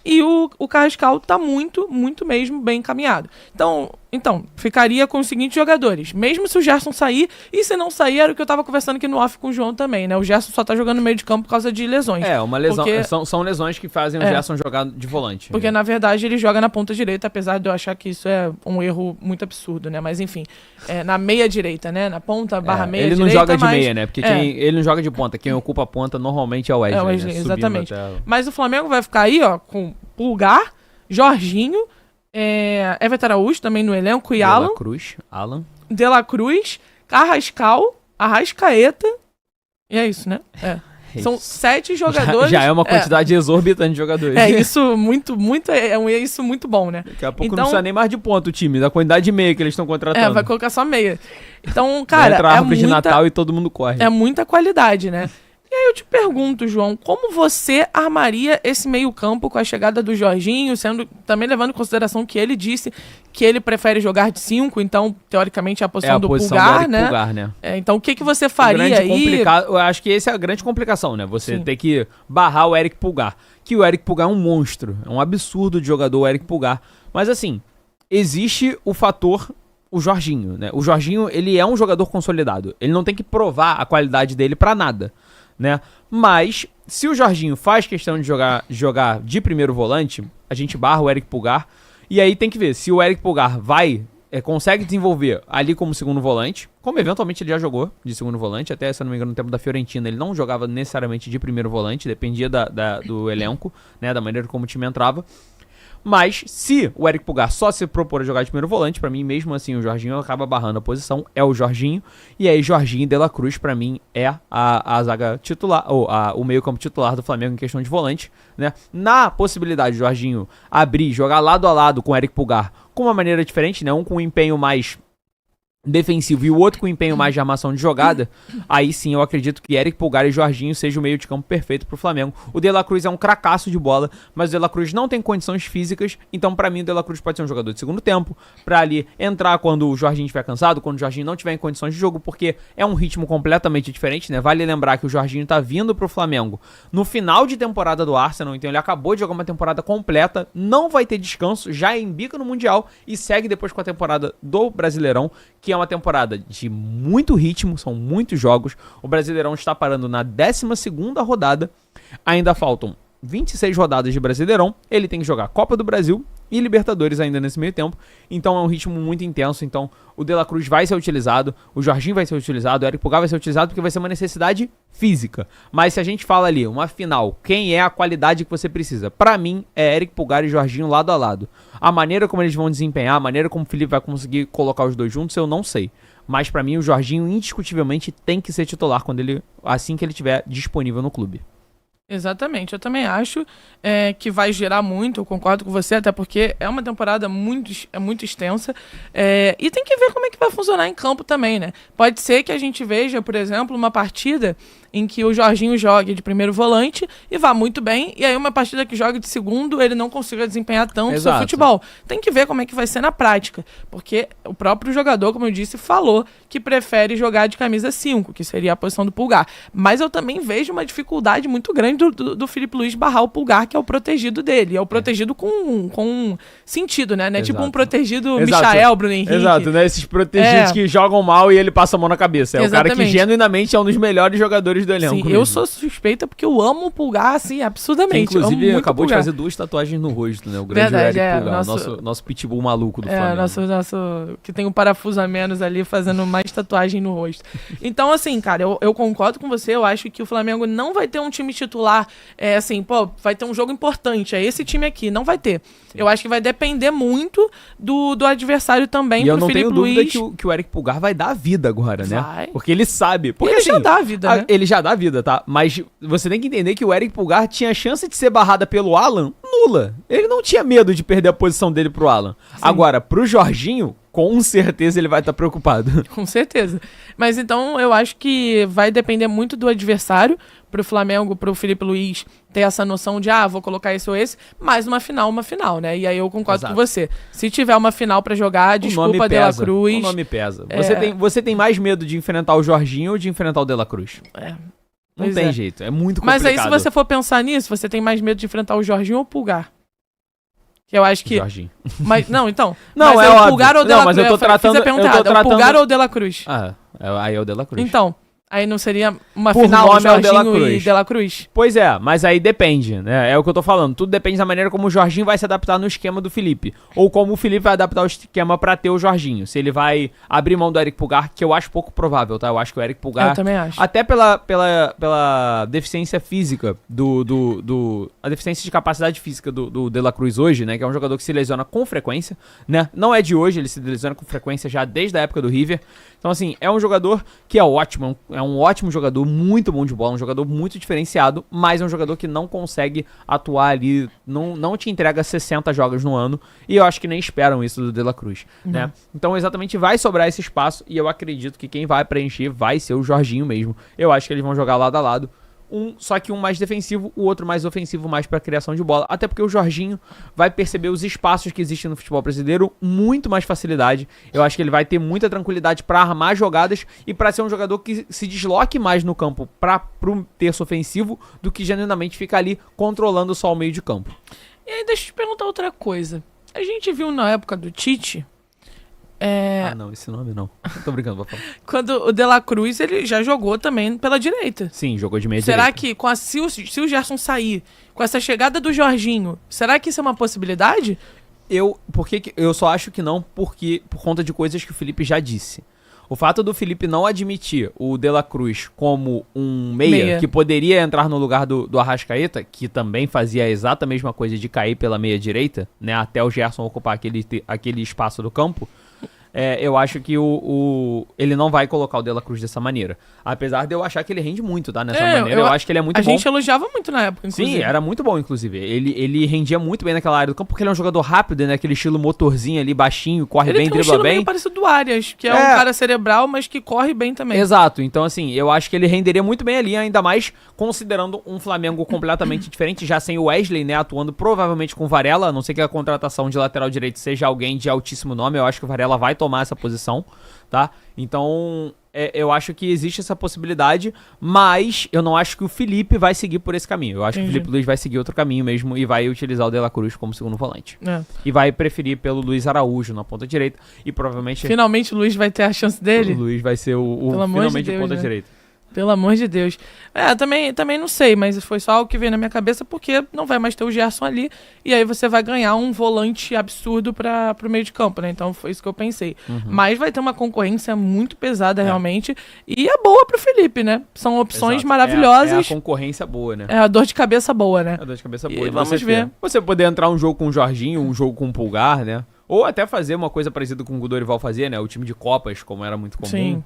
e o Carrascal tá muito, muito mesmo bem encaminhado. Então, ficaria com os seguintes jogadores. Mesmo se o Gerson sair, e se não sair, era o que eu tava conversando aqui no off com o João também, né? O Gerson só tá jogando no meio de campo por causa de lesões. Uma lesão. Porque, são lesões que fazem o Gerson jogar de volante. Porque, na verdade, ele joga na ponta direita, apesar de eu achar que isso é um erro muito absurdo, né? Mas, enfim, na meia direita, né? Na ponta barra meia direita. Ele não joga de meia, né? Porque ele não joga de ponta. Quem ocupa a ponta normalmente é o Wesley. Wesley, né? Exatamente. Mas o Flamengo vai ficar aí, ó, com Pulgar, Jorginho, Everton Araújo também no elenco e Alan. De la Cruz, Carrascal, Arrascaeta. E é isso, né? São 7 jogadores. Já é uma quantidade exorbitante de jogadores. Isso isso muito bom, né? Daqui a pouco não precisa nem mais de ponto o time, da quantidade de meia que eles estão contratando. Vai colocar só meia. Então, cara, entra a árvore de Natal e todo mundo corre. É muita qualidade, né? E aí eu te pergunto, João, como você armaria esse meio-campo com a chegada do Jorginho, também levando em consideração que ele disse que ele prefere jogar de 5, então, teoricamente, é a posição do Pulgar, né? Então, o que você faria aí? Eu acho que essa é a grande complicação, né? Você ter que barrar o Eric Pulgar. Que o Eric Pulgar é um monstro, é um absurdo de jogador, o Eric Pulgar. Mas, assim, existe o fator... O Jorginho, né? O Jorginho, ele é um jogador consolidado. Ele não tem que provar a qualidade dele pra nada, né? Mas, se o Jorginho faz questão de jogar de primeiro volante, a gente barra o Eric Pulgar. E aí tem que ver se o Eric Pulgar consegue desenvolver ali como segundo volante, como eventualmente ele já jogou de segundo volante, até, se eu não me engano, no tempo da Fiorentina, ele não jogava necessariamente de primeiro volante, dependia do elenco, né? Da maneira como o time entrava. Mas, se o Eric Pulgar só se propor a jogar de primeiro volante, pra mim, mesmo assim, o Jorginho acaba barrando a posição, é o Jorginho. E aí, Jorginho e De La Cruz, pra mim, é a zaga titular, ou o meio-campo titular do Flamengo em questão de volante, né? Na possibilidade de Jorginho abrir, jogar lado a lado com o Eric Pulgar, com uma maneira diferente, né? Um com um empenho mais defensivo e o outro com empenho mais de armação de jogada, aí sim eu acredito que Eric Pulgar e Jorginho seja o meio de campo perfeito pro Flamengo. O De La Cruz é um cracaço de bola, mas o De La Cruz não tem condições físicas, então pra mim o De La Cruz pode ser um jogador de segundo tempo, pra ali entrar quando o Jorginho estiver cansado, quando o Jorginho não tiver em condições de jogo, porque é um ritmo completamente diferente, né? Vale lembrar que o Jorginho tá vindo pro Flamengo no final de temporada do Arsenal, então ele acabou de jogar uma temporada completa, não vai ter descanso, já embica no Mundial e segue depois com a temporada do Brasileirão, que é uma temporada de muito ritmo, são muitos jogos. O Brasileirão está parando na 12ª rodada. Ainda faltam 26 rodadas de Brasileirão. Ele tem que jogar Copa do Brasil e Libertadores ainda nesse meio tempo. Então é um ritmo muito intenso. Então o De La Cruz vai ser utilizado, o Jorginho vai ser utilizado, o Eric Pulgar vai ser utilizado porque vai ser uma necessidade física. Mas se a gente fala ali, uma final, quem é a qualidade que você precisa? Pra mim é Eric Pulgar e Jorginho lado a lado. A maneira como eles vão desempenhar, a maneira como o Felipe vai conseguir colocar os dois juntos, eu não sei. Mas pra mim o Jorginho indiscutivelmente tem que ser titular assim que ele estiver disponível no clube. Exatamente, eu também acho que vai gerar muito, eu concordo com você, até porque é uma temporada muito extensa, e tem que ver como é que vai funcionar em campo também, né? Pode ser que a gente veja, por exemplo, uma partida em que o Jorginho jogue de primeiro volante e vá muito bem, e aí uma partida que joga de segundo, ele não consiga desempenhar tanto seu futebol. Tem que ver como é que vai ser na prática, porque o próprio jogador, como eu disse, falou que prefere jogar de camisa 5, que seria a posição do Pulgar. Mas eu também vejo uma dificuldade muito grande do Felipe Luiz barrar o Pulgar, que é o protegido dele. É o protegido com sentido, né? Não é tipo um protegido Michael, Bruno Henrique. Exato, né? Esses protegidos que jogam mal e ele passa a mão na cabeça. É o cara que genuinamente é um dos melhores jogadores do elenco. Sim, eu sou suspeita porque eu amo o Pulgar, assim, absurdamente. Que, inclusive, acabou de fazer 2 tatuagens no rosto, né? O grande Eric Pulgar, nosso pitbull maluco do Flamengo. Nosso que tem um parafuso a menos ali, fazendo mais tatuagem no rosto. Então, assim, cara, eu concordo com você, eu acho que o Flamengo não vai ter um time titular, vai ter um jogo importante, é esse time aqui, não vai ter. Sim. Eu acho que vai depender muito do adversário também, e eu não tenho dúvida que o Eric Pulgar vai dar a vida agora, né? Vai. Porque ele sabe. Porque, ele já dá a vida, né? Ele já dá a vida, tá? Mas você tem que entender que o Eric Pulgar tinha chance de ser barrada pelo Alan nula. Ele não tinha medo de perder a posição dele pro Alan. Sim. Agora, pro Jorginho, com certeza ele vai estar preocupado. Com certeza. Mas então eu acho que vai depender muito do adversário pro Flamengo, pro Felipe Luiz ter essa noção de, vou colocar esse ou esse, mas uma final, né? E aí eu concordo com você. Se tiver uma final pra jogar, desculpa, De La Cruz. O nome pesa. Você tem mais medo de enfrentar o Jorginho ou de enfrentar o De La Cruz? Não tem jeito, é muito complicado. Mas aí se você for pensar nisso, você tem mais medo de enfrentar o Jorginho ou o Pulgar? Que eu acho que... Jorginho. Mas, não, então. Não, mas é o óbvio. Pulgar ou o De Não, La mas Cruz? eu tô tratando- Fiz a pergunta errada, tratando- o Pulgar ou o De La Cruz? Aí é o De La Cruz. Então, aí não seria uma Por final nome é o De La Jorginho e Cruz. De La Cruz? Pois é, mas aí depende, né? É o que eu tô falando. Tudo depende da maneira como o Jorginho vai se adaptar no esquema do Felipe. Ou como o Felipe vai adaptar o esquema pra ter o Jorginho. Se ele vai abrir mão do Eric Pulgar, que eu acho pouco provável, tá? Eu acho que o Eric Pulgar... Eu também acho. Até pela deficiência física a deficiência de capacidade física do De La Cruz hoje, né? Que é um jogador que se lesiona com frequência, né? Não é de hoje, ele se lesiona com frequência já desde a época do River. Então, assim, é um jogador que é ótimo, é um ótimo jogador, muito bom de bola, um jogador muito diferenciado, mas é um jogador que não consegue atuar ali, não te entrega 60 jogos no ano, e eu acho que nem esperam isso do De La Cruz, né? Então, exatamente, vai sobrar esse espaço, e eu acredito que quem vai preencher vai ser o Jorginho mesmo. Eu acho que eles vão jogar lado a lado. Só que um mais defensivo, o outro mais ofensivo, mais pra criação de bola. Até porque o Jorginho vai perceber os espaços que existem no futebol brasileiro muito mais facilidade. Eu acho que ele vai ter muita tranquilidade pra armar jogadas e pra ser um jogador que se desloque mais no campo pro terço ofensivo do que genuinamente ficar ali controlando só o meio de campo. E aí, deixa eu te perguntar outra coisa. A gente viu na época do Tite... não, esse nome não. Tô brincando, vou falar. Quando o De La Cruz, ele já jogou também pela direita. Sim, jogou de meia Será direita. que se o Gerson sair, com essa chegada do Jorginho, será que isso é uma possibilidade? Eu só acho que não, por conta de coisas que o Felipe já disse. O fato do Felipe não admitir o De La Cruz como um meia que poderia entrar no lugar do Arrascaeta, que também fazia a exata mesma coisa de cair pela meia direita, né, até o Gerson ocupar aquele espaço do campo, eu acho que ele não vai colocar o De La Cruz dessa maneira. Apesar de eu achar que ele rende muito, tá? Nessa maneira, eu acho que ele é muito bom. A gente elogiava muito na época, inclusive. Sim, era muito bom, inclusive. Ele rendia muito bem naquela área do campo, porque ele é um jogador rápido, né? Aquele estilo motorzinho ali, baixinho, corre bem, dribla bem. Ele tem um estilo meio parecido do Arias, que é um cara cerebral, mas que corre bem também. Exato. Então, assim, eu acho que ele renderia muito bem ali, ainda mais considerando um Flamengo completamente diferente, já sem o Wesley, né? Atuando provavelmente com o Varela, a não ser que a contratação de lateral direito seja alguém de altíssimo nome. Eu acho que o Varela vai tomar essa posição, tá? Então, eu acho que existe essa possibilidade, mas eu não acho que o Felipe vai seguir por esse caminho. Eu acho que o Felipe Luiz vai seguir outro caminho mesmo e vai utilizar o De La Cruz como segundo volante. E vai preferir pelo Luiz Araújo na ponta direita e provavelmente... Finalmente o Luiz vai ter a chance dele? O Luiz vai ser finalmente o ponta direita. Pelo amor de Deus. Também não sei, mas foi só algo que veio na minha cabeça, porque não vai mais ter o Gerson ali, e aí você vai ganhar um volante absurdo pro meio de campo, né? Então foi isso que eu pensei. Mas vai ter uma concorrência muito pesada, realmente, e é boa pro Felipe, né? São opções maravilhosas. É a concorrência boa, né? É a dor de cabeça boa, né? É a dor de cabeça boa. E vamos ver. Você poder entrar um jogo com o Jorginho, um jogo com o Pulgar, né? Ou até fazer uma coisa parecida com o que o Dorival fazia, né? O time de Copas, como era muito comum. Sim.